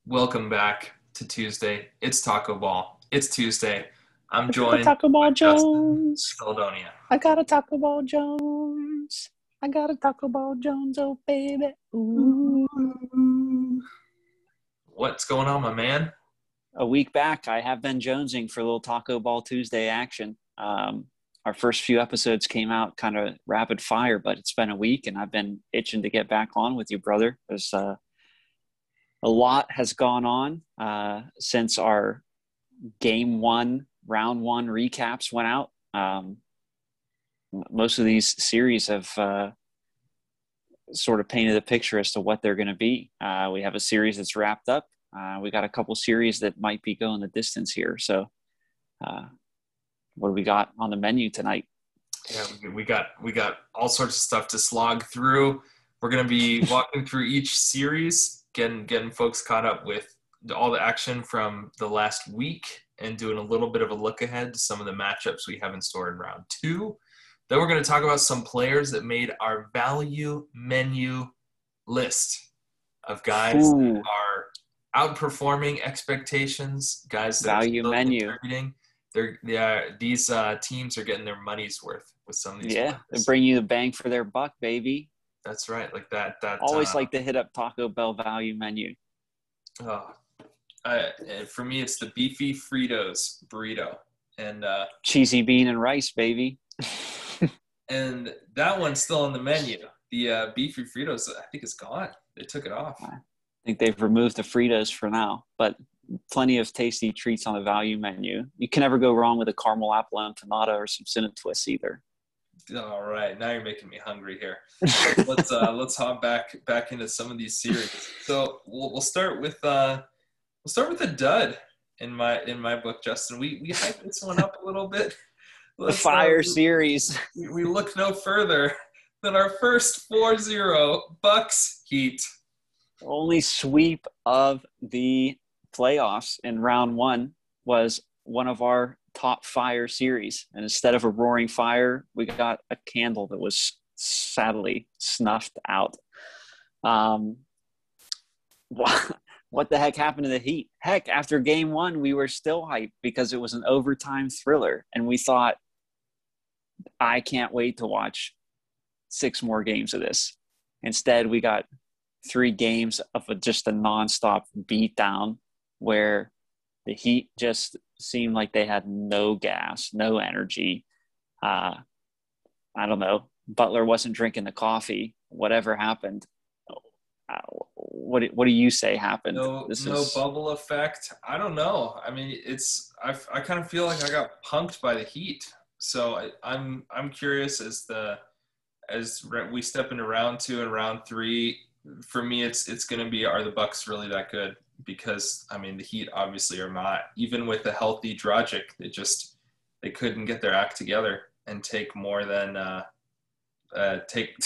Welcome back to Tuesday. It's Taco Ball. It's Tuesday. I'm I got a joined Taco Ball by Justin Jones. Caledonia. I got a Taco Ball Jones. I got a Taco Ball Jones, oh baby. Ooh. What's going on, my man? A week back, I have been jonesing for a little Taco Ball Tuesday action. Our first few episodes came out kind of rapid fire, but it's been a week, and I've been itching to get back on with you, brother. There's a lot has gone on since our Game 1, Round 1 recaps went out. Most of these series have sort of painted a picture as to what they're going to be. We have a series that's wrapped up. We got a couple series that might be going the distance here. So what do we got on the menu tonight? Yeah, we got all sorts of stuff to slog through. We're going to be walking through each series, getting folks caught up with all the action from the last week and doing a little bit of a look ahead to some of the matchups we have in store in round 2. Then we're going to talk about some players that made our value menu list of guys that are outperforming expectations, guys that value are menu contributing. These teams are getting their money's worth with some of these players. They bring you the bang for their buck, baby. That's right, like that. Always like to hit up Taco Bell value menu. For me, it's the beefy Fritos burrito and cheesy bean and rice, baby. And that one's still on the menu. The beefy Fritos, I think, is gone. They took it off. I think they've removed the Fritos for now, but plenty of tasty treats on the value menu. You can never go wrong with a caramel apple empanada or some cinnamon twists either. All right, now you're making me hungry here. Let's hop back into some of these series. So we'll start with a dud in my book, Justin. We hyped this one up a little bit. The fire series. We look no further than our first 4-0 Bucks Heat. Only sweep of the playoffs in round 1 was one of our top fire series. And instead of a roaring fire, we got a candle that was sadly snuffed out. What the heck happened to the Heat? Heck, after game 1, we were still hyped because it was an overtime thriller. And we thought, I can't wait to watch 6 more games of this. Instead, we got 3 games of just a nonstop beatdown where the Heat just seemed like they had no gas, no energy. I don't know. Butler wasn't drinking the coffee. Whatever happened. What do you say happened? No bubble effect. I don't know. I mean, I kind of feel like I got punked by the Heat. So I'm curious as we step into round 2 and round 3. For me, it's going to be, are the Bucks really that good? Because I mean, the Heat obviously are not. Even with a healthy Dragic, they couldn't get their act together and take more than take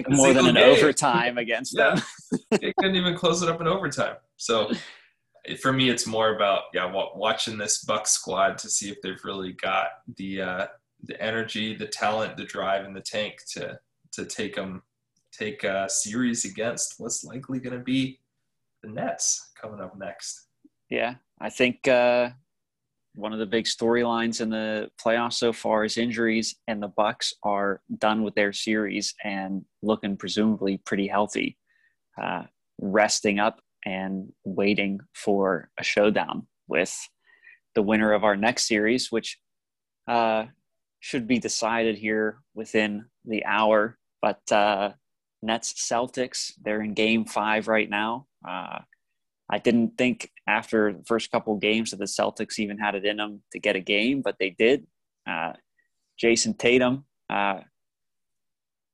more than an game. Overtime against them. They couldn't even close it up in overtime. So for me, it's more about watching this Bucks squad to see if they've really got the energy, the talent, the drive in the tank to take a series against what's likely going to be the Nets coming up next. Yeah, I think one of the big storylines in the playoffs so far is injuries, and the Bucks are done with their series and looking presumably pretty healthy, resting up and waiting for a showdown with the winner of our next series, which should be decided here within the hour. But Nets-Celtics, they're in Game 5 right now. I didn't think after the first couple of games that the Celtics even had it in them to get a game, but they did. Jason Tatum, for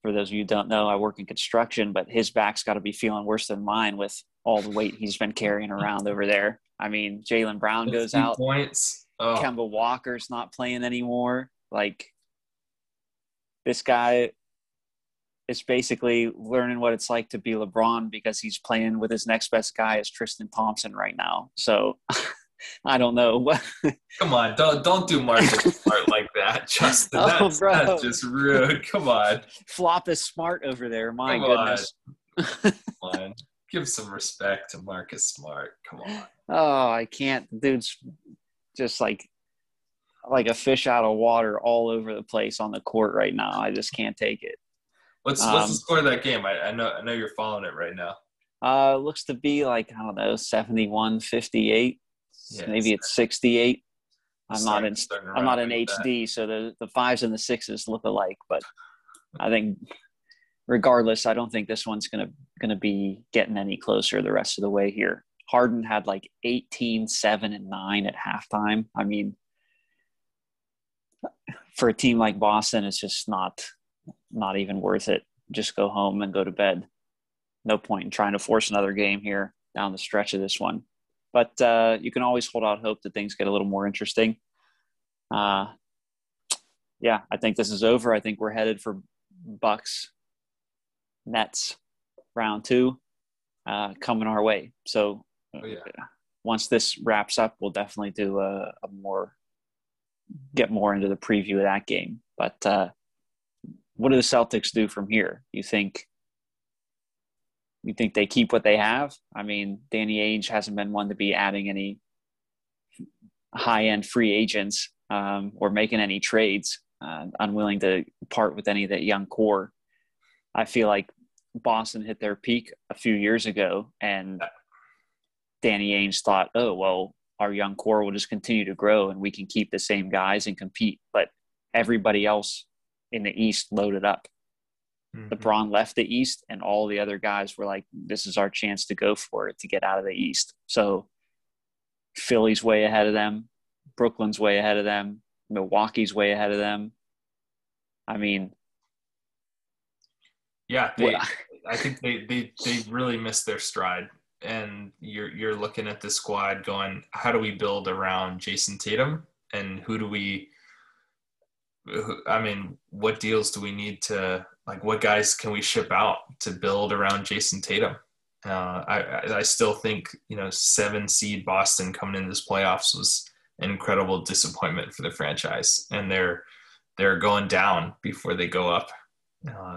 those of you who don't know, I work in construction, but his back's got to be feeling worse than mine with all the weight he's been carrying around over there. I mean, Jaylen Brown goes out. Points. Kemba Walker's not playing anymore. Like, this guy is basically learning what it's like to be LeBron because he's playing with his next best guy as Tristan Thompson right now. So I don't know. Come on, don't do Marcus Smart like that, Justin. That's just rude. Come on. Flop is smart over there. My goodness. Come on. Give some respect to Marcus Smart. Come on. Oh, I can't. Dude's just like a fish out of water all over the place on the court right now. I just can't take it. What's the score of that game? I know you're following it right now. Looks to be like, I don't know, 71-58. Yeah, Maybe it's 68. I'm not in like HD, so the fives and the sixes look alike. But I think, regardless, I don't think this one's gonna be getting any closer the rest of the way here. Harden had like 18, 7, and 9 at halftime. I mean, for a team like Boston, it's just not even worth it. Just go home and go to bed. No point in trying to force another game here down the stretch of this one. But you can always hold out hope that things get a little more interesting. Yeah, I think this is over. I think we're headed for Bucks Nets round 2 coming our way. So once this wraps up, we'll definitely do get more into the preview of that game. But what do the Celtics do from here? You think they keep what they have? I mean, Danny Ainge hasn't been one to be adding any high-end free agents or making any trades, unwilling to part with any of that young core. I feel like Boston hit their peak a few years ago, and Danny Ainge thought, oh, well, our young core will just continue to grow and we can keep the same guys and compete. But everybody else in the East loaded up. LeBron left the East, and all the other guys were like, this is our chance to go for it, to get out of the East. So Philly's way ahead of them. Brooklyn's way ahead of them. Milwaukee's way ahead of them. I mean, yeah, I think they really missed their stride. And you're looking at the squad going, how do we build around Jason Tatum? And what deals do we need to, like, what guys can we ship out to build around Jason Tatum? I still think, 7 seed Boston coming into this playoffs was an incredible disappointment for the franchise, and they're going down before they go up.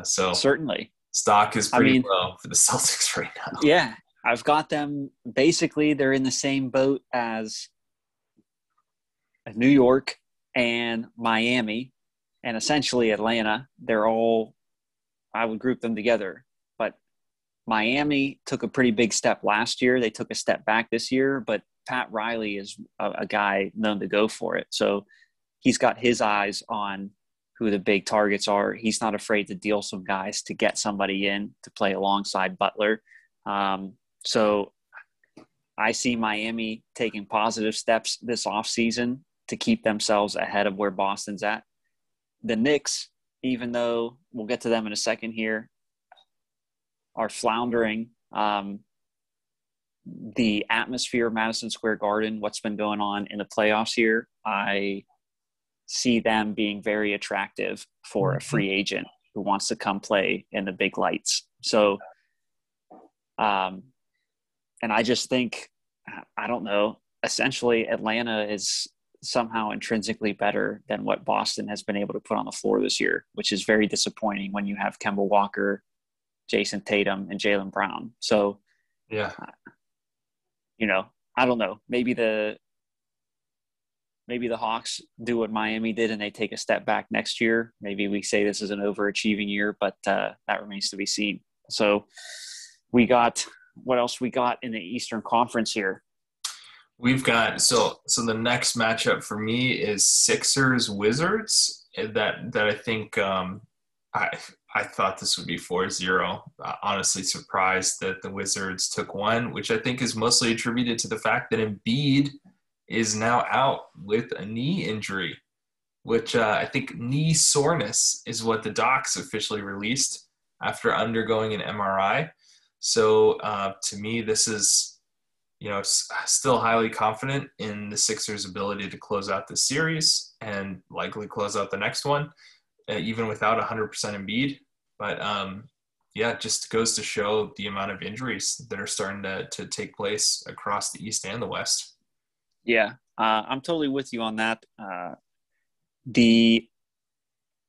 So certainly stock is pretty low for the Celtics right now. Yeah, I've got them. Basically, they're in the same boat as New York and Miami and essentially Atlanta. They're all, I would group them together. But Miami took a pretty big step last year. They took a step back this year, but Pat Riley is a guy known to go for it. So he's got his eyes on who the big targets are. He's not afraid to deal some guys to get somebody in to play alongside Butler. So I see Miami taking positive steps this offseason to keep themselves ahead of where Boston's at. The Knicks, even though we'll get to them in a second here, are floundering. The atmosphere of Madison Square Garden, what's been going on in the playoffs here, I see them being very attractive for a free agent who wants to come play in the big lights. So, and I just think, I don't know, essentially Atlanta is somehow intrinsically better than what Boston has been able to put on the floor this year, which is very disappointing when you have Kemba Walker, Jason Tatum, and Jaylen Brown. So, yeah, I don't know. Maybe the Hawks do what Miami did and they take a step back next year. Maybe we say this is an overachieving year, but that remains to be seen. So what else we got in the Eastern Conference here? We've got so the next matchup for me is Sixers-Wizards. That I think I thought this would be 4-0. Honestly surprised that the Wizards took one, which I think is mostly attributed to the fact that Embiid is now out with a knee injury, which I think knee soreness is what the docs officially released after undergoing an MRI. So to me, this is, still highly confident in the Sixers' ability to close out the series and likely close out the next one, even without 100% Embiid. But it just goes to show the amount of injuries that are starting to take place across the East and the West. Yeah, I'm totally with you on that. The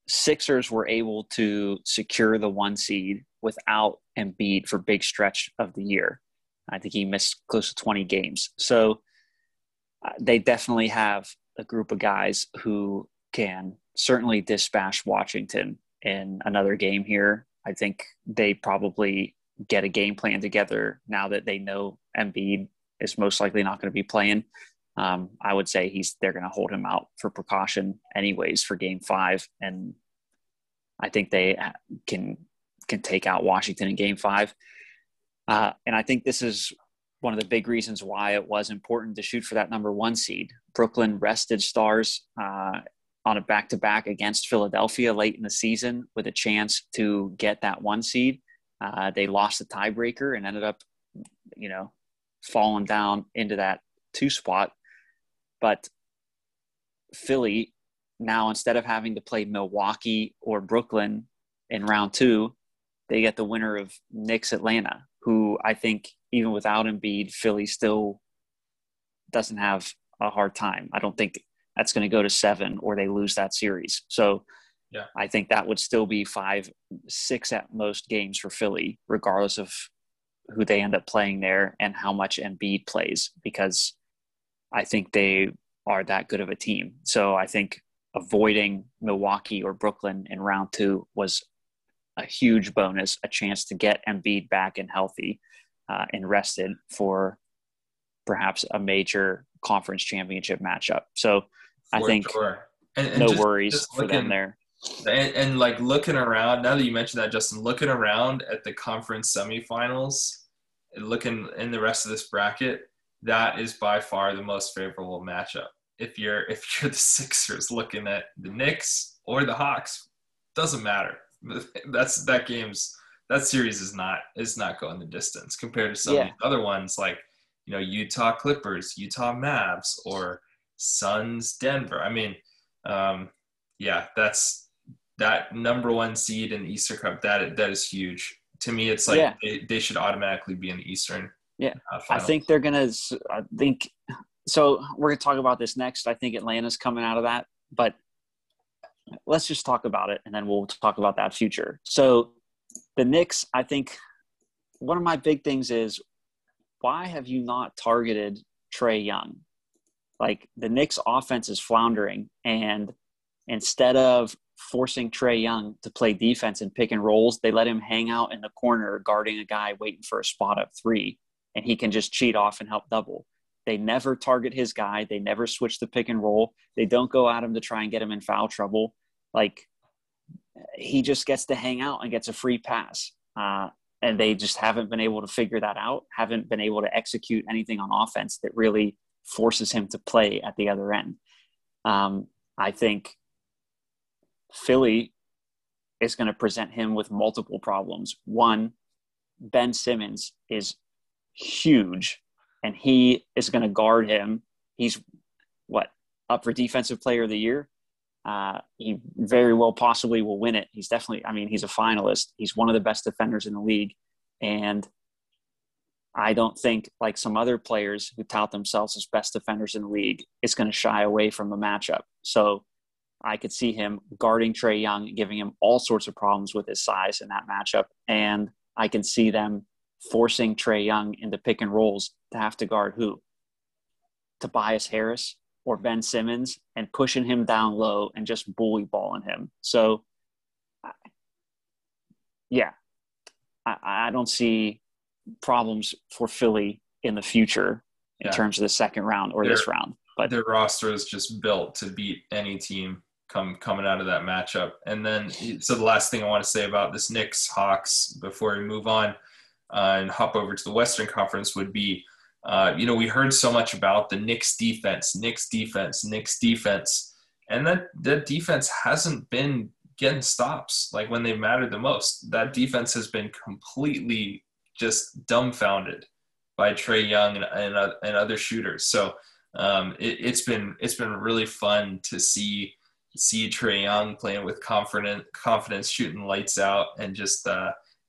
Sixers were able to secure the 1 seed without Embiid for big stretch of the year. I think he missed close to 20 games. So they definitely have a group of guys who can certainly dispatch Washington in another game here. I think they probably get a game plan together now that they know Embiid is most likely not going to be playing. I would say they're going to hold him out for precaution anyways for game 5. And I think they can take out Washington in game 5. And I think this is one of the big reasons why it was important to shoot for that number 1 seed. Brooklyn rested stars on a back-to-back against Philadelphia late in the season with a chance to get that 1 seed. They lost the tiebreaker and ended up, falling down into that 2 spot. But Philly now, instead of having to play Milwaukee or Brooklyn in round 2, they get the winner of Knicks-Atlanta, who I think even without Embiid, Philly still doesn't have a hard time. I don't think that's going to go to 7 or they lose that series. So yeah, I think that would still be 5-6 at most games for Philly, regardless of who they end up playing there and how much Embiid plays, because I think they are that good of a team. So I think avoiding Milwaukee or Brooklyn in round 2 was a huge bonus, a chance to get Embiid back and healthy and rested for perhaps a major conference championship matchup. So I think sure. and no worries for them there. And like looking around, now that you mentioned that, Justin, looking around at the conference semifinals and looking in the rest of this bracket, that is by far the most favorable matchup. If you're the Sixers looking at the Knicks or the Hawks, doesn't matter. That series is not going the distance compared to some of the other ones like, Utah Clippers, Utah Mavs, or Suns Denver. I mean, that's that number 1 seed in the Eastern Cup. That is huge. To me, it's like they should automatically be in the Eastern. Yeah, I think they're gonna. So. We're gonna talk about this next. I think Atlanta's coming out of that, but let's just talk about it, and then we'll talk about that future. So the Knicks, I think one of my big things is, why have you not targeted Trae Young? Like, the Knicks offense is floundering, and instead of forcing Trae Young to play defense and pick and rolls, they let him hang out in the corner guarding a guy waiting for a spot up 3, and he can just cheat off and help double. They never target his guy. They never switch the pick and roll. They don't go at him to try and get him in foul trouble. Like, he just gets to hang out and gets a free pass. And they just haven't been able to figure that out, haven't been able to execute anything on offense that really forces him to play at the other end. I think Philly is going to present him with multiple problems. One, Ben Simmons is huge, and he is going to guard him. He's up for Defensive Player of the Year. He very well possibly will win it. He's definitely, he's a finalist. He's one of the best defenders in the league. And I don't think, like some other players who tout themselves as best defenders in the league, is going to shy away from a matchup. So I could see him guarding Trae Young, giving him all sorts of problems with his size in that matchup. And I can see them forcing Trae Young into pick and rolls to have to guard who? Tobias Harris or Ben Simmons, and pushing him down low and just bully balling him. So, I don't see problems for Philly in the future in terms of the second round or this round. But their roster is just built to beat any team coming out of that matchup. And then, so the last thing I want to say about this Knicks-Hawks before we move on and hop over to the Western Conference would be, we heard so much about the Knicks defense, and that defense hasn't been getting stops like when they've mattered the most. That defense has been completely just dumbfounded by Trae Young and other shooters. So it's been really fun to see Trae Young playing with confidence, shooting lights out, and just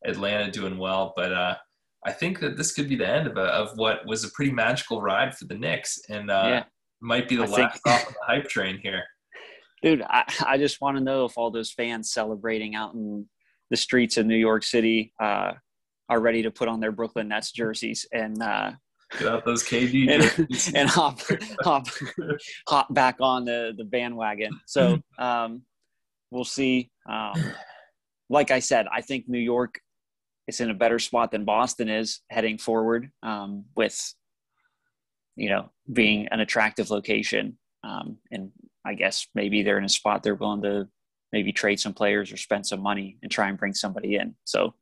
Atlanta doing well. But I think that this could be the end of what was a pretty magical ride for the Knicks, and might be the last stop of the hype train here. Dude, I just want to know if all those fans celebrating out in the streets of New York City are ready to put on their Brooklyn Nets jerseys and get out those KD jerseys and hop back on the bandwagon. So we'll see. Like I said, I think New York is in a better spot than Boston is heading forward, with, being an attractive location. And I guess maybe they're in a spot they're willing to maybe trade some players or spend some money and try and bring somebody in. So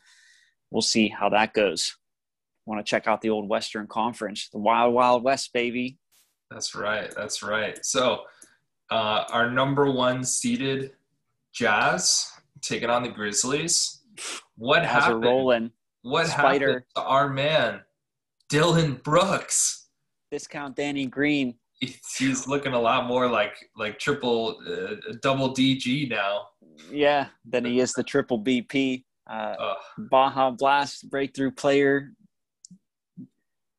we'll see how that goes. Want to check out the old Western Conference, the Wild Wild West, baby. That's right. So our number 1 seeded Jazz taking on the Grizzlies. What happened? Rolling. What happened to our man, Dylan Brooks? Discount Danny Green. He's looking a lot more like triple, double DG now. Yeah, than he is the triple BP. Baja Blast breakthrough player.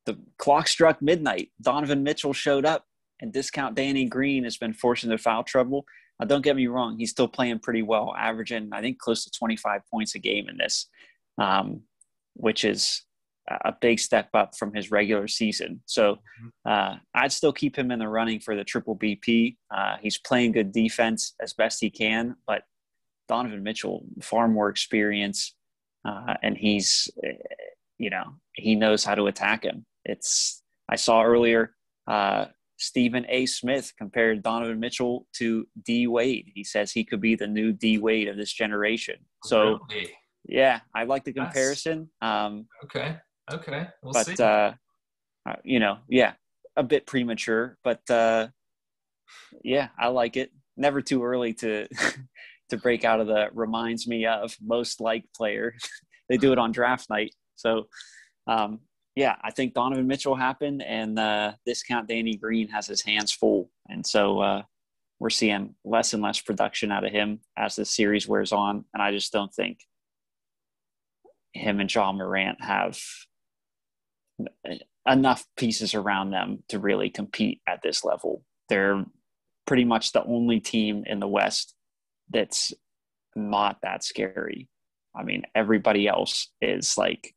The clock struck midnight. Donovan Mitchell showed up, and Discount Danny Green has been forced into foul trouble. Now, don't get me wrong. He's still playing pretty well, averaging, I think, close to 25 points a game in this, which is a big step up from his regular season. So I'd still keep him in the running for the triple BP. He's playing good defense as best he can, but Donovan Mitchell, far more experience, and he's, he knows how to attack him. I saw earlier, Stephen A. Smith compared Donovan Mitchell to D. Wade. He says he could be the new D. Wade of this generation. So, really? Yeah, I like the comparison. Okay. We'll but, see. A bit premature, but I like it. Never too early to to break out of the reminds me of most liked player. They do it on draft night. So, I think Donovan Mitchell happened, and Discount Danny Green has his hands full. And so we're seeing less and less production out of him as the series wears on. And I just don't think him and Ja Morant have enough pieces around them to really compete at this level. They're pretty much the only team in the West that's not that scary. I mean, everybody else is like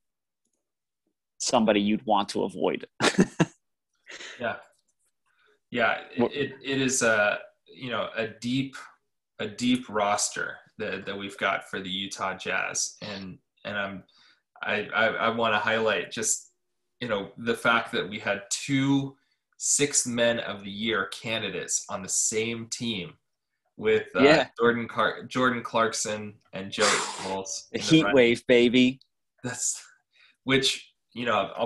somebody you'd want to avoid. It is a deep roster that we've got for the Utah Jazz, and I want to highlight just the fact that we had 2 Sixth Men of the Year candidates on the same team with Jordan Clarkson and Joe Ingles. The heat wave, baby. I'll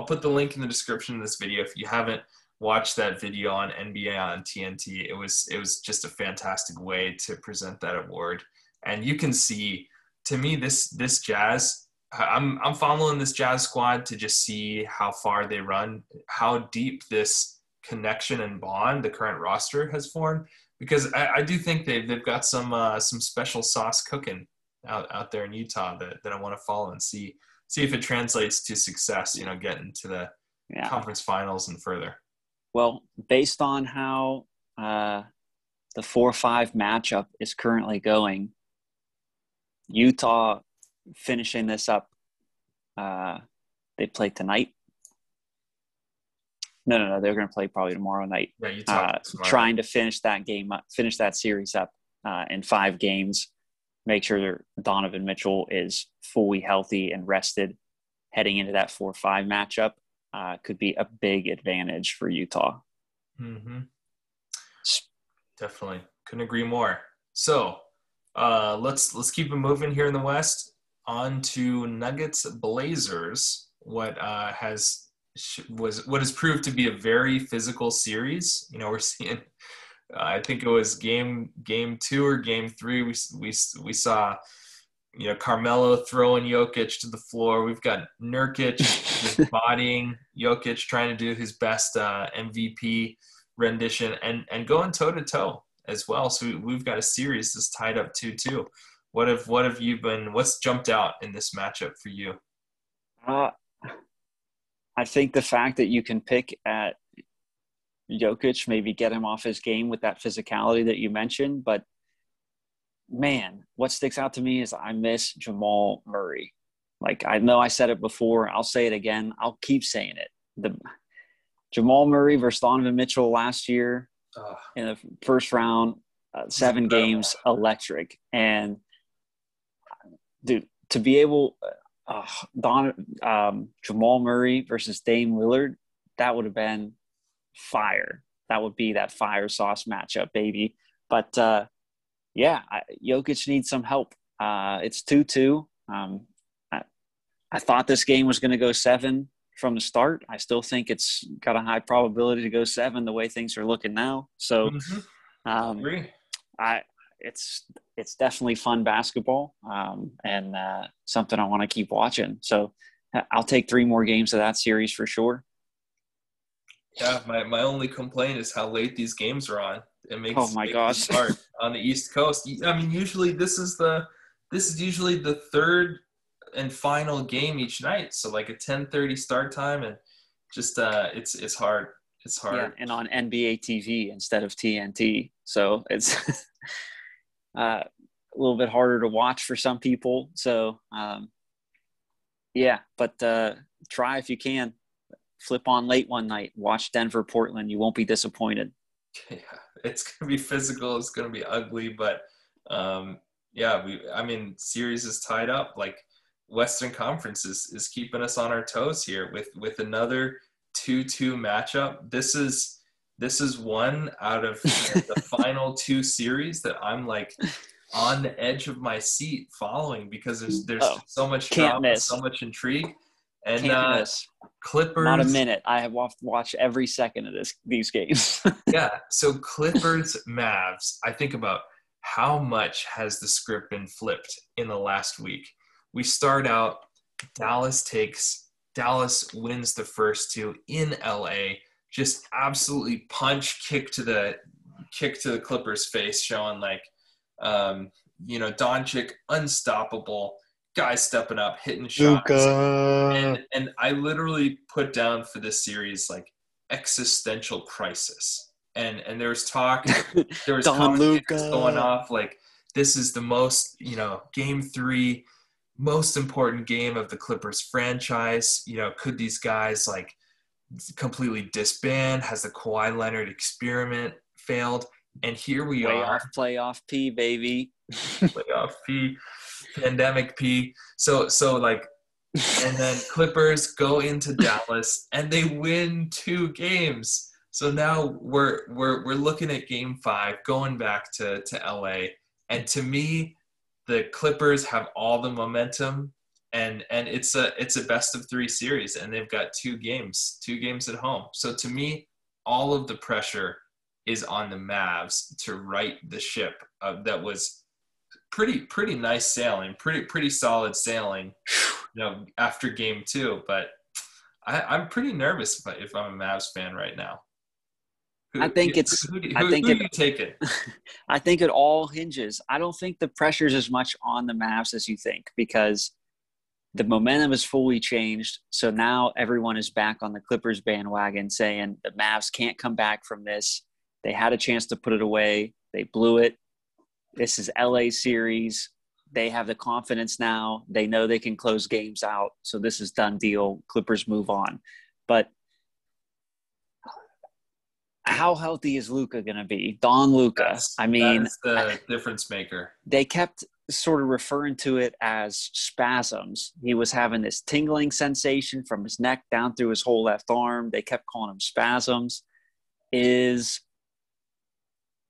put the link in the description of this video. If you haven't watched that video on NBA on TNT, it was just a fantastic way to present that award. And you can see, to me, this Jazz, I'm following this Jazz squad to just see how far they run, how deep this connection and bond the current roster has formed, because I do think they've got some special sauce cooking out there in Utah that I want to follow and see if it translates to success, getting to the conference finals and further. Well, based on how the 4-5 matchup is currently going, Utah finishing this up, they play tonight. No, they're going to play probably tomorrow night. Yeah, Utah trying to finish that game up, finish that series up in 5 games. Make sure Donovan Mitchell is fully healthy and rested heading into that 4-5 matchup. Could be a big advantage for Utah. Mm-hmm. Definitely. Couldn't agree more. So let's keep it moving here in the West. On to Nuggets Blazers. What has proved to be a very physical series. We're seeing, I think it was game 2 or game 3. We saw, Carmelo throwing Jokic to the floor. We've got Nurkic just bodying Jokic, trying to do his best MVP rendition and going toe to toe as well. So we've got a series that's tied up 2-2. What's jumped out in this matchup for you? I think the fact that you can pick at Jokic, maybe get him off his game with that physicality that you mentioned, but man, what sticks out to me is I miss Jamal Murray. Like, I know I said it before. I'll say it again. I'll keep saying it. The Jamal Murray versus Donovan Mitchell last year in the first round, 7 games, electric. And, dude, to be able Jamal Murray versus Dame Lillard, that would have been fire. That would be that fire sauce matchup, baby. But, Jokic needs some help. It's 2-2. I thought this game was going to go 7 from the start. I still think it's got a high probability to go 7 the way things are looking now. So, I agree. It's definitely fun basketball, and something I want to keep watching. So I'll take 3 more games of that series for sure. Yeah, my only complaint is how late these games are on. It makes it hard on the East Coast. I mean, usually this is usually the third and final game each night. So like a 10:30 start time, and just it's hard. It's hard. Yeah, and on NBA TV instead of TNT. So it's a little bit harder to watch for some people. So but try if you can. Flip on late one night. Watch Denver, Portland. You won't be disappointed. Yeah, it's going to be physical. It's going to be ugly, but series is tied up. Like Western Conference is keeping us on our toes here with another 2-2 matchup. This is one out of the final 2 series that I'm like on the edge of my seat following, because there's so much drama, so much intrigue. And Can't miss. Clippers. Not a minute. I have watched every second of these games. Yeah. So Clippers-Mavs. I think about how much has the script been flipped in the last week. We start out, Dallas wins the first 2 in LA. Just absolutely kick to the Clippers face, showing like, Doncic unstoppable. Guys stepping up, hitting shots. Luka. And I literally put down for this series like existential crisis. And there was talk, there was commentators going off like, this is the most, game 3, most important game of the Clippers franchise. Could these guys like completely disband? Has the Kawhi Leonard experiment failed? And here we are. Playoff P, baby. Playoff P. Pandemic P. So like, and then Clippers go into Dallas and they win 2 games. So now we're looking at game 5, going back to LA. And to me, the Clippers have all the momentum, and it's a best of 3 series, and they've got 2 games at home. So to me, all of the pressure is on the Mavs to right the ship that was pretty nice sailing, pretty solid sailing, after game 2. But I'm pretty nervous if I'm a Mavs fan right now. Who are you taking? I think it all hinges. I don't think the pressure's as much on the Mavs as you think, because the momentum is fully changed. So now everyone is back on the Clippers bandwagon saying the Mavs can't come back from this. They had a chance to put it away. They blew it. This is LA series. They have the confidence now. They know they can close games out. So this is done deal. Clippers move on. But how healthy is Luka going to be? Don Luka. That's the difference maker. They kept sort of referring to it as spasms. He was having this tingling sensation from his neck down through his whole left arm. They kept calling him spasms. Is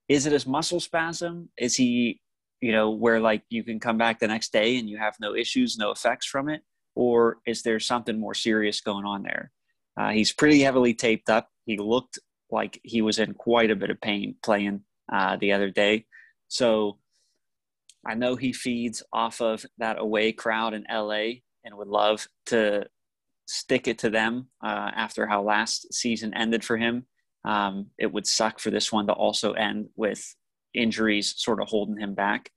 it his muscle spasm? Is he, where like you can come back the next day and you have no issues, no effects from it? Or is there something more serious going on there? He's pretty heavily taped up. He looked like he was in quite a bit of pain playing the other day. So I know he feeds off of that away crowd in LA and would love to stick it to them after how last season ended for him. It would suck for this one to also end with injuries sort of holding him back.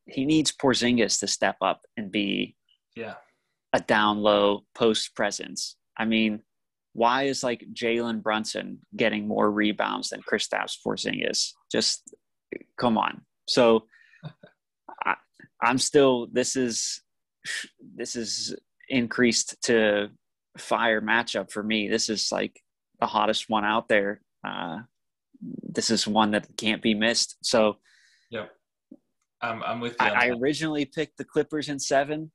He needs Porzingis to step up and be a down low post presence. I mean, why is like Jalen Brunson getting more rebounds than Kristaps Porzingis? Just Come on. So I'm still. This is increased to fire matchup for me. This is like the hottest one out there. This is one that can't be missed. So, yep, I'm with you. I originally picked the Clippers in 7.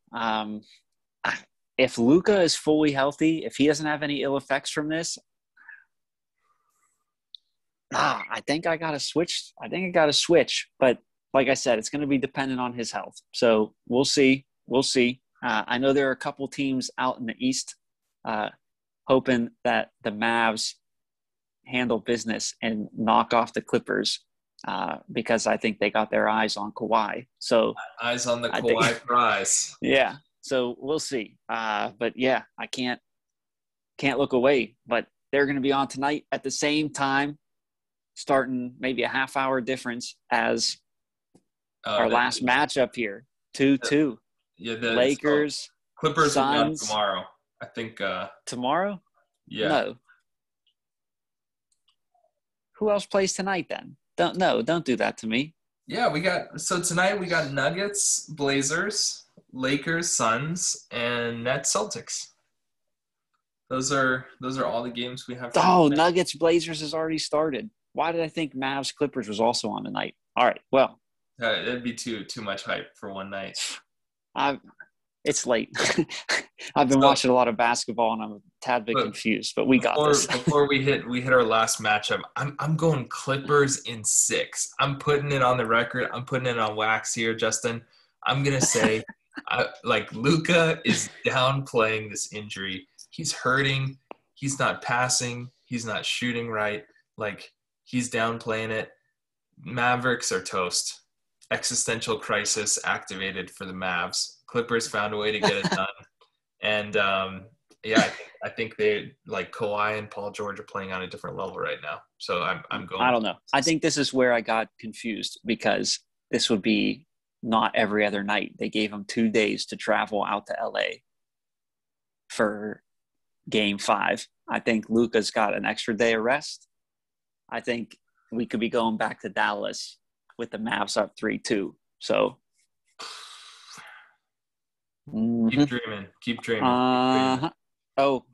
If Luka is fully healthy, if he doesn't have any ill effects from this, I think I got to switch. But like I said, it's going to be dependent on his health. So we'll see. I know there are a couple teams out in the East hoping that the Mavs handle business and knock off the Clippers because I think they got their eyes on Kawhi. So eyes on the Kawhi prize. Yeah. So we'll see. But yeah, I can't look away. But they're going to be on tonight at the same time, starting maybe a half-hour difference as our last matchup here. 2-2. Yeah, Lakers, Clippers will be on Suns. tomorrow. I think. Tomorrow? Yeah. No. Who else plays tonight then? Don't do that to me. Yeah, tonight we got Nuggets, Blazers, Lakers, Suns, and Nets-Celtics. Those are all the games we have. Nuggets, Blazers has already started. Why did I think Mavs, Clippers was also on tonight? All right, well. It'd be too much hype for one night. It's late. I've been watching a lot of basketball, and I'm a tad bit confused. But we got this. Before we hit our last matchup, I'm going Clippers in 6. I'm putting it on the record. I'm putting it on wax here, Justin. I'm gonna say, Luka is downplaying this injury. He's hurting. He's not passing. He's not shooting right. He's downplaying it. Mavericks are toast. Existential crisis activated for the Mavs. Clippers found a way to get it done. And, I think they, Kawhi and Paul George are playing on a different level right now. So I'm going. I don't know. I think this is where I got confused because this would be not every other night. They gave him 2 days to travel out to LA for Game 5. I think Luka's got an extra day of rest. I think we could be going back to Dallas with the Mavs up 3-2. So keep dreaming. Oh,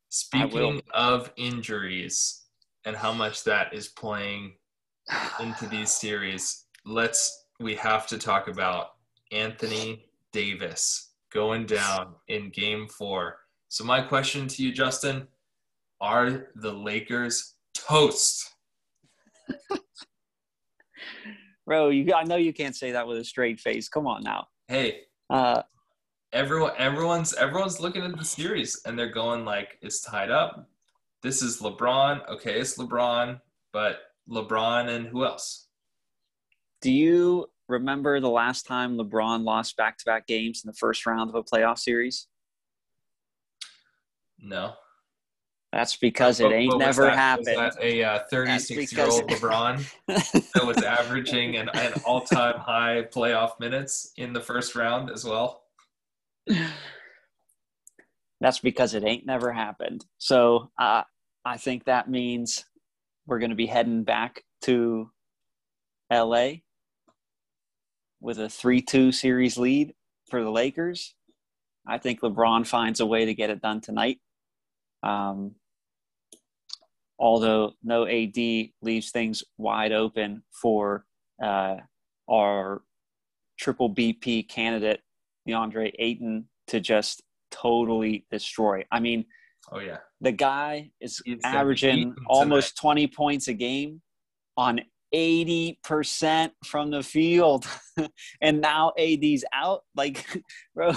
speaking of injuries and how much that is playing into these series, we have to talk about Anthony Davis going down in Game 4. So my question to you, Justin, are the Lakers toast? Bro, I know you can't say that with a straight face. Come on now. Hey, everyone's looking at the series and they're going it's tied up. This is LeBron. Okay, it's LeBron, but LeBron and who else? Do you remember the last time LeBron lost back-to-back games in the first round of a playoff series? No. That's because it ain't never happened. Was that a 36-year-old LeBron that was averaging an all-time high playoff minutes in the first round as well? That's because it ain't never happened. So I think that means we're going to be heading back to LA with a 3-2 series lead for the Lakers. I think LeBron finds a way to get it done tonight. Although no AD leaves things wide open for our triple BP candidate, DeAndre Ayton, to just totally destroy. I mean, the guy is averaging almost 20 points a game on 80% from the field. And now AD's out. Bro,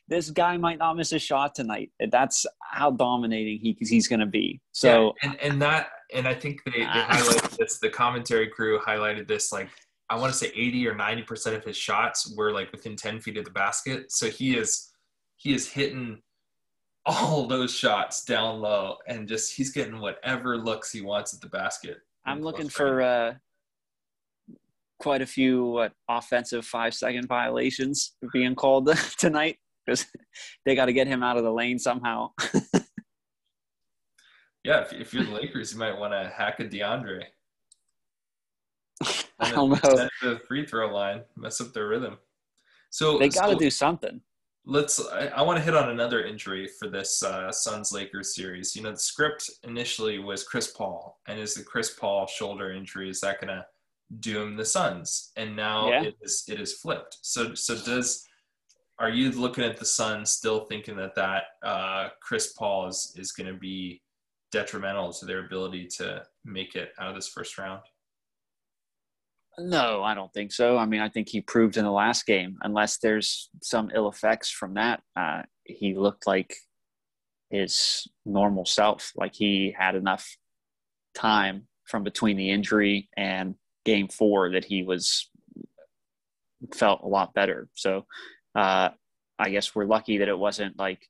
this guy might not miss a shot tonight. That's how dominating he's going to be. So, and I think they highlighted this. The commentary crew highlighted this. I want to say 80 or 90% of his shots were within 10 feet of the basket. So he is hitting all those shots down low, and he's getting whatever looks he wants at the basket. I'm looking for quite a few offensive 5-second violations being called tonight because they got to get him out of the lane somehow. Yeah, if you're the Lakers, you might want to hack a DeAndre. I And then don't know. send it to the free throw line, mess up their rhythm. So, They got to so do something. I want to hit on another injury for this Suns Lakers series. The script initially was Chris Paul, and is the Chris Paul shoulder injury, is that going to doom the Suns? And now Yeah. it is flipped. So are you looking at the Suns still thinking that Chris Paul is going to be detrimental to their ability to make it out of this first round? No, I don't think so. I mean, I think he proved in the last game, unless there's some ill effects from that, he looked like his normal self. Like he had enough time from between the injury and game 4 that he felt a lot better. So I guess we're lucky that it wasn't like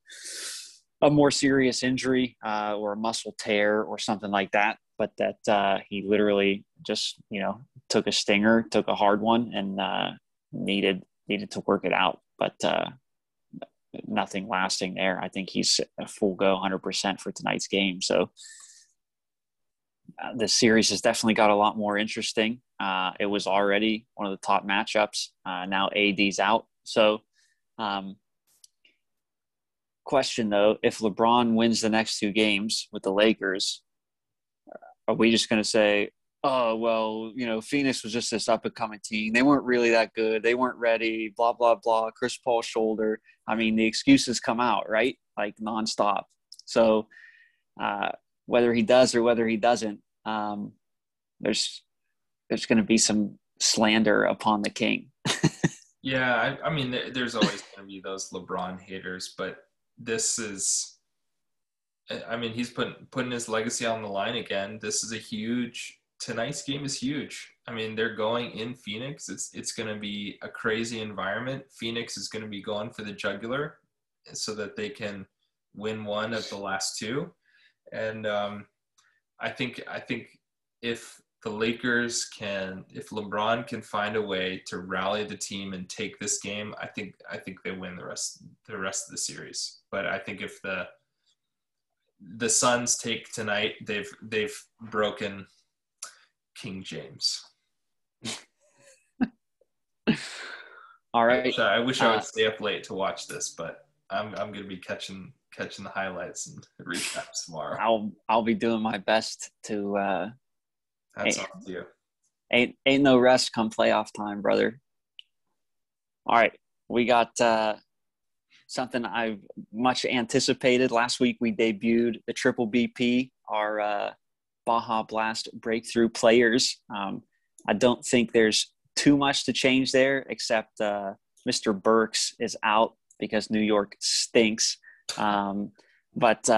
a more serious injury or a muscle tear or something like that, but that he literally just, took a stinger, took a hard one, and needed to work it out. But nothing lasting there. I think he's a full go 100% for tonight's game. So the series has definitely got a lot more interesting. It was already one of the top matchups. Now AD's out. So question, though, if LeBron wins the next 2 games with the Lakers, are we just going to say, oh, well, Phoenix was just this up-and-coming team. They weren't really that good. They weren't ready, blah, blah, blah, Chris Paul's shoulder. I mean, the excuses come out, right? Like nonstop. So whether he does or whether he doesn't, there's going to be some slander upon the king. Yeah, I mean, there's always going to be those LeBron haters, but this is, I mean, he's putting his legacy on the line again. Tonight's game is huge. I mean, they're going in Phoenix. It's going to be a crazy environment. Phoenix is going to be going for the jugular so that they can win one of the last 2. And I think if if LeBron can find a way to rally the team and take this game, I think they win the rest of the series. But I think if the Suns take tonight, they've broken King James. All right. I wish I would stay up late to watch this, but I'm going to be catching the highlights and recaps tomorrow. I'll be doing my best to. That's off to you. Ain't no rest come playoff time, brother. All right, we got something I've much anticipated. Last week we debuted the Triple BP, our Baja Blast breakthrough players. I don't think there's too much to change there, except Mr. Burks is out because New York stinks. But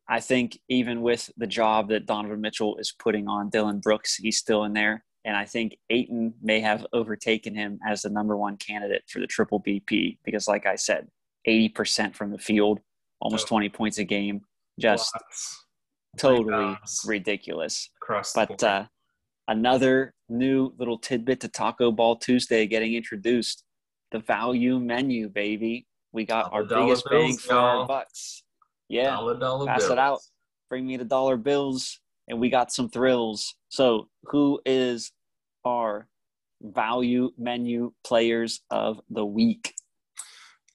I think even with the job that Donovan Mitchell is putting on Dylan Brooks, he's still in there. And I think Ayton may have overtaken him as the number 1 candidate for the Triple BP because, like I said, 80% from the field, almost 20 points a game, just totally ridiculous. But another new little tidbit to Taco Ball Tuesday getting introduced, the value menu, baby. We got our biggest bang for our bucks. Yeah, pass it out. Bring me the dollar bills, and we got some thrills. So who is our value menu players of the week?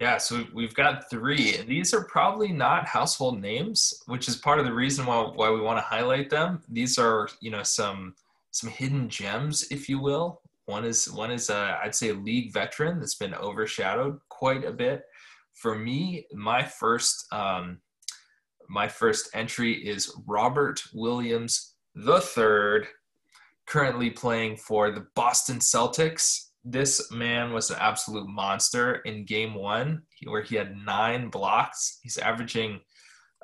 Yeah, so we've got 3, and these are probably not household names, which is part of the reason why we want to highlight them. These are, some hidden gems, if you will. One is I'd say a league veteran that's been overshadowed quite a bit. For me, my first entry is Robert Williams III, currently playing for the Boston Celtics. This man was an absolute monster in game 1 where he had 9 blocks. He's averaging,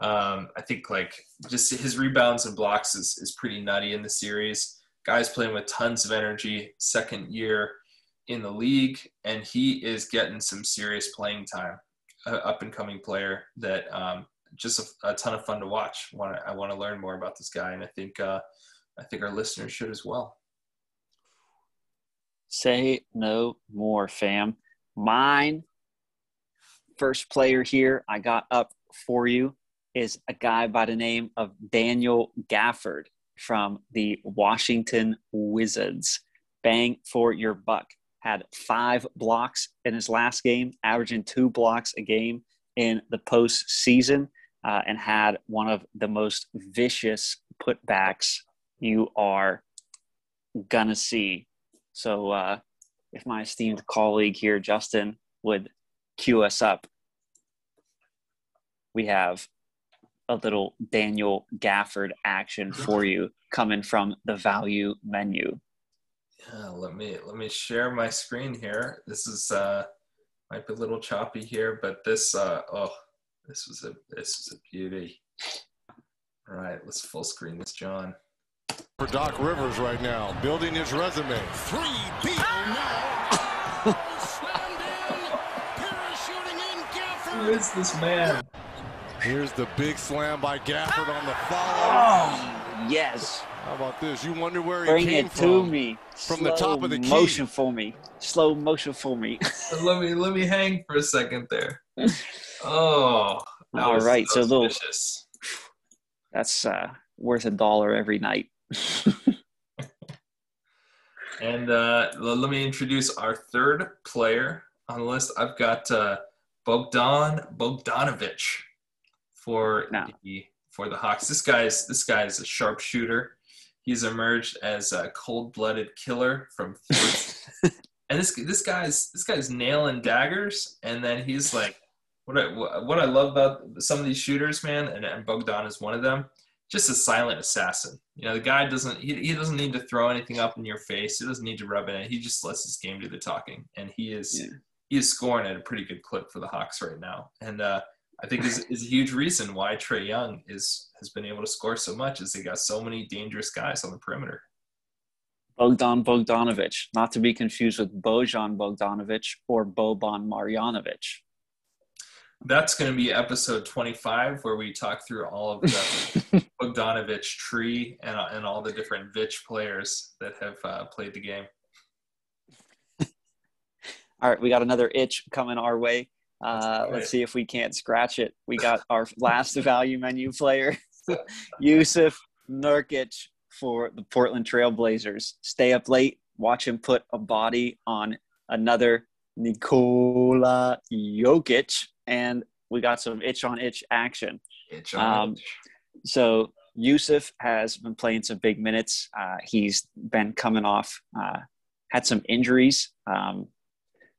I think, like just his rebounds and blocks is pretty nutty in the series. Guy's playing with tons of energy, second year in the league, and he is getting some serious playing time. Up-and-coming player that just a ton of fun to watch. I want to learn more about this guy, and I think our listeners should as well. Say no more, fam. Mine first player here I got up for you is a guy by the name of Daniel Gafford from the Washington Wizards. bang for your buck. Had 5 blocks in his last game, averaging 2 blocks a game in the postseason, and had one of the most vicious putbacks you are gonna see. So if my esteemed colleague here, Justin, would cue us up, we have a little Daniel Gafford action for you coming from the value menu. Yeah, let me share my screen here. This is might be a little choppy here, but this was a beauty. All right, let's full screen this, John. For Doc Rivers right now, building his resume. 3 beat now. Slammed in, parachuting in, Gafford. Who is this man? Here's the big slam by Gafford on the follow. Oh, yes. How about this? You wonder where Bring he came it to from. me. From the top of the key. Motion for me. Slow motion for me. let me hang for a second there. Oh, all right. So vicious. That's worth $1 every night. And let me introduce our third player on the list. I've got Bogdan Bogdanovic for the Hawks. This guy is a sharpshooter. He's emerged as a cold-blooded killer from three. And this guy's nailing daggers. And then he's like, what I love about some of these shooters, man, and Bogdan is one of them. Just a silent assassin. You know, the guy doesn't need to throw anything up in your face. He doesn't need to rub it in. He just lets his game do the talking, and he is scoring at a pretty good clip for the Hawks right now. And I think is a huge reason why Trae Young has been able to score so much, is they got so many dangerous guys on the perimeter. Bogdan Bogdanovic, not to be confused with Bojan Bogdanovic or Boban Marjanovic. That's going to be episode 25, where we talk through all of the Bogdanovic tree and all the different Vich players that have played the game. All right, we got another itch coming our way. Let's see if we can't scratch it. We got our last value menu player, Jusuf Nurkic for the Portland Trail Blazers. Stay up late, watch him put a body on another Nikola Jokic, and we got some itch-on-itch action. So Jusuf has been playing some big minutes. He's been coming off, had some injuries,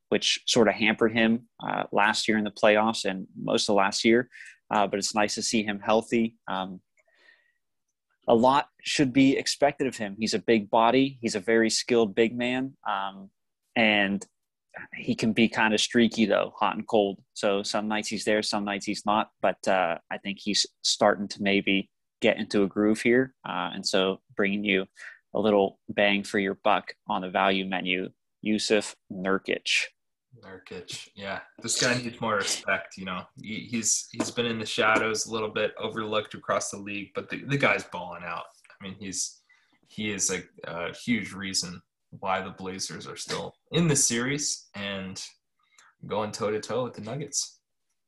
which sort of hampered him last year in the playoffs and most of last year. But it's nice to see him healthy. A lot should be expected of him. He's a big body. He's a very skilled big man. And he can be kind of streaky, though, hot and cold. So some nights he's there, some nights he's not. But I think he's starting to maybe get into a groove here. And so bringing you a little bang for your buck on the value menu, Jusuf Nurkic. Yeah. This guy needs more respect, you know. He's been in the shadows a little bit, overlooked across the league, but the guy's balling out. I mean, he is a huge reason why the Blazers are still in the series and going toe-to-toe with the Nuggets.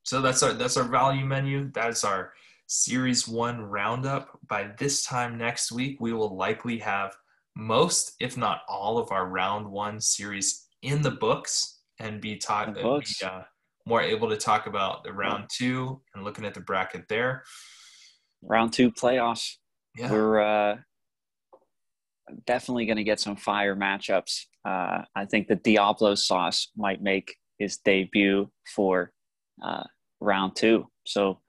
So that's our value menu. That is our Series 1 roundup. By this time next week, we will likely have most, if not all, of our Round 1 series in the books and be more able to talk about the Round 2 and looking at the bracket there. Round 2 playoffs. Yeah. We're definitely going to get some fire matchups. I think the Diablo sauce might make his debut for Round 2. So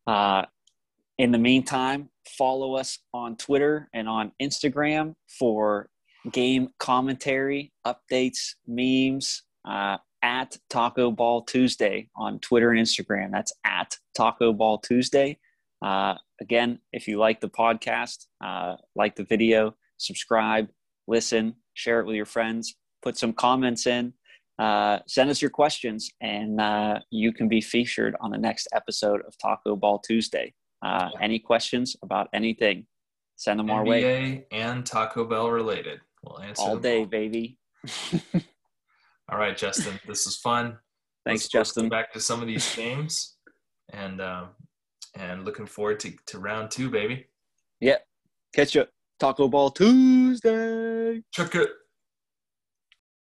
in the meantime, follow us on Twitter and on Instagram for game commentary, updates, memes, at Taco Ball Tuesday on Twitter and Instagram. That's at Taco Ball Tuesday. Again, if you like the podcast, like the video, subscribe, listen, share it with your friends, put some comments in, send us your questions, and you can be featured on the next episode of Taco Ball Tuesday. Any questions about anything, send them our way. NBA and Taco Bell related. We'll answer all day, all. Baby. All right, Justin, this was fun. Thanks, Justin. Let's go back to some of these games, and looking forward to Round 2, baby. Yeah, catch you Taco Ball Tuesday. Check it.